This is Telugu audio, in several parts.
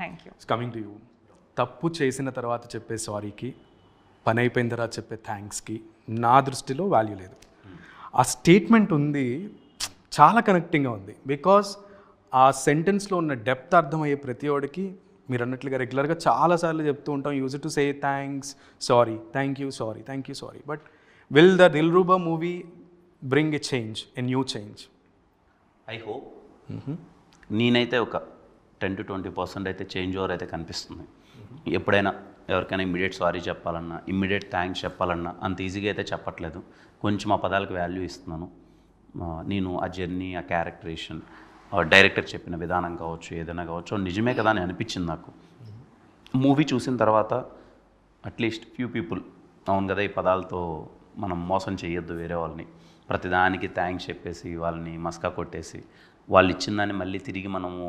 Thank you. Coming to you, తప్పు చేసిన తర్వాత చెప్పే సారీకి, పని అయిపోయిన తర్వాత చెప్పే థ్యాంక్స్కి నా దృష్టిలో వాల్యూ లేదు. ఆ స్టేట్మెంట్ ఉంది, చాలా కనెక్టింగ్గా ఉంది. బికాస్ ఆ సెంటెన్స్లో ఉన్న డెప్త్ అర్థమయ్యే ప్రతి ఒడికి మీరు అన్నట్లుగా రెగ్యులర్గా చాలాసార్లు చెప్తూ ఉంటాం, use to say thanks, sorry, thank you, sorry, thank you, sorry. But will the Dilruba movie bring a change, a new change? I hope. నేనైతే ఒక 10-20% అయితే చేంజ్ ఓవర్ అయితే కనిపిస్తుంది. ఎప్పుడైనా ఎవరికైనా ఇమ్మీడియట్ సారీ చెప్పాలన్నా, ఇమ్మీడియట్ థ్యాంక్స్ చెప్పాలన్నా అంత ఈజీగా అయితే చెప్పట్లేదు. కొంచెం ఆ పదాలకు వాల్యూ ఇస్తున్నాను. నేను ఆ జర్నీ, ఆ క్యారెక్టరేషన్, డైరెక్టర్ చెప్పిన విధానం కావచ్చు, ఏదైనా కావచ్చు, నిజమే కదా అని అనిపించింది నాకు. మూవీ చూసిన తర్వాత అట్లీస్ట్ ఫ్యూ పీపుల్, అవును కదా ఈ పదాలతో మనం మోసం చేయొద్దు వేరే వాళ్ళని, ప్రతిదానికి థ్యాంక్స్ చెప్పేసి వాళ్ళని మస్కా కొట్టేసి వాళ్ళు ఇచ్చిన దాన్ని మళ్ళీ తిరిగి మనము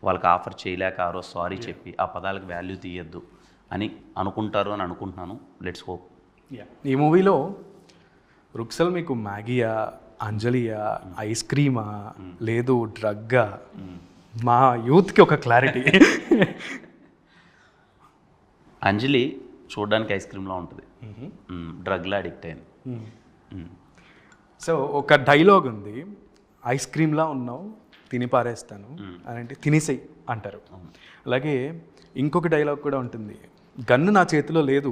వాళ్ళకి ఆఫర్ చేయలేక ఆ రోజు సారీ చెప్పి ఆ పదాలకు వాల్యూ తీయద్దు అని అనుకుంటారు అని అనుకుంటున్నాను. Let's hope. ఈ మూవీలో రుక్సల్ మీకు మ్యాగీయా, అంజలియా, ఐస్ క్రీమా, లేదు డ్రగ్గా? మా యూత్కి ఒక క్లారిటీ. అంజలి చూడడానికి ఐస్ క్రీమ్లా ఉంటుంది, డ్రగ్లా అడిక్ట్ అయింది. సో ఒక డైలాగ్ ఉంది, ఐస్ క్రీమ్లా ఉన్నావు తిని పారేస్తాను అని, అంటే తినేసేయి అంటారు. అలాగే ఇంకొక డైలాగ్ కూడా ఉంటుంది, గన్ను నా చేతిలో లేదు,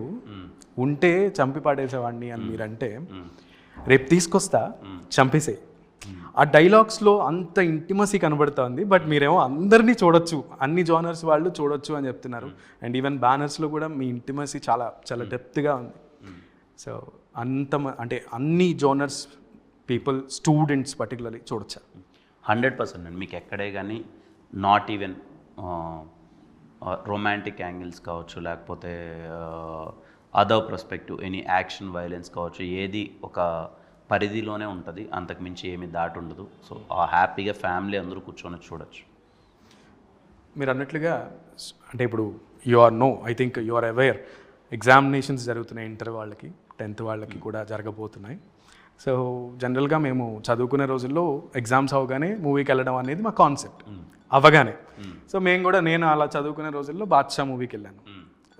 ఉంటే చంపి పాడేసేవాడిని అని మీరంటే, రేపు తీసుకొస్తా చంపేసేయి. ఆ డైలాగ్స్లో అంత ఇంటిమసీ కనబడుతోంది. బట్ మీరేమో అందరినీ చూడొచ్చు, అన్ని జోనర్స్ వాళ్ళు చూడొచ్చు అని చెప్తున్నారు. అండ్ ఈవెన్ బ్యానర్స్లో కూడా మీ ఇంటిమసీ చాలా చాలా డెప్త్గా ఉంది. సో అంటే అన్ని జోనర్స్ పీపుల్, స్టూడెంట్స్ పర్టికులర్లీ చూడొచ్చా? 100% అండి. మీకు ఎక్కడే కానీ నాట్ ఈవెన్ రొమాంటిక్ యాంగిల్స్ కావచ్చు, లేకపోతే other perspective, any action, violence కావచ్చు, ఏది ఒక పరిధిలోనే ఉంటుంది, అంతకుమించి ఏమీ దాటి ఉండదు. సో హ్యాపీగా ఫ్యామిలీ అందరూ కూర్చొని చూడొచ్చు. మీరు అన్నట్లుగా అంటే ఇప్పుడు I think you are aware, examinations జరుగుతున్నాయి, ఇంటర్ వాళ్ళకి, 10th వాళ్ళకి కూడా జరగబోతున్నాయి. సో జనరల్గా మేము చదువుకునే రోజుల్లో ఎగ్జామ్స్ అవగానే మూవీకి వెళ్ళడం అనేది మా కాన్సెప్ట్ అవ్వగానే. సో నేను అలా చదువుకునే రోజుల్లో బాద్షా మూవీకి వెళ్ళాను.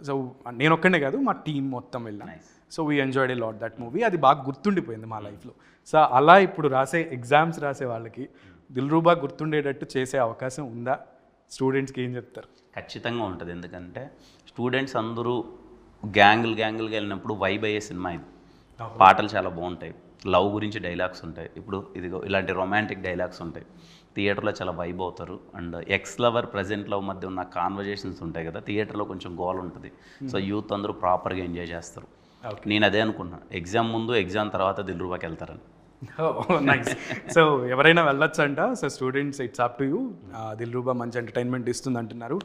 సో నేను ఒక్కడే కాదు, మా టీం మొత్తం వెళ్ళాను. So we enjoyed a lot that movie. అది బాగా గుర్తుండిపోయింది మా లైఫ్లో. సో అలా ఇప్పుడు ఎగ్జామ్స్ రాసే వాళ్ళకి దిల్రూబా గుర్తుండేటట్టు చేసే అవకాశం ఉందా? స్టూడెంట్స్కి ఏం చెప్తారు? ఖచ్చితంగా ఉంటుంది. ఎందుకంటే స్టూడెంట్స్ అందరూ గ్యాంగులుగా వెళ్ళినప్పుడు వైబ్ అయ్యే సినిమా ఇది. పాటలు చాలా బాగుంటాయి, లవ్ గురించి డైలాగ్స్ ఉంటాయి, ఇప్పుడు ఇదిగో ఇలాంటి రొమాంటిక్ డైలాగ్స్ ఉంటాయి. థియేటర్లో చాలా వైబ్ అవుతారు. And ex lover, present love మధ్య ఉన్న కాన్వర్జేషన్స్ ఉంటాయి కదా, థియేటర్లో కొంచెం గోల్ ఉంటుంది. సో యూత్ అందరూ ప్రాపర్గా ఎంజాయ్ చేస్తారు. నేను అదే అనుకున్నాను, ఎగ్జామ్ ముందు ఎగ్జామ్ తర్వాత దిల్రూబాకి వెళ్తారని. నైస్. సో ఎవరైనా వెళ్ళొచ్చు అంట. So students, it's up to you. Dilruba మంచి ఎంటర్టైన్మెంట్ ఇస్తుంది అంటున్నారు.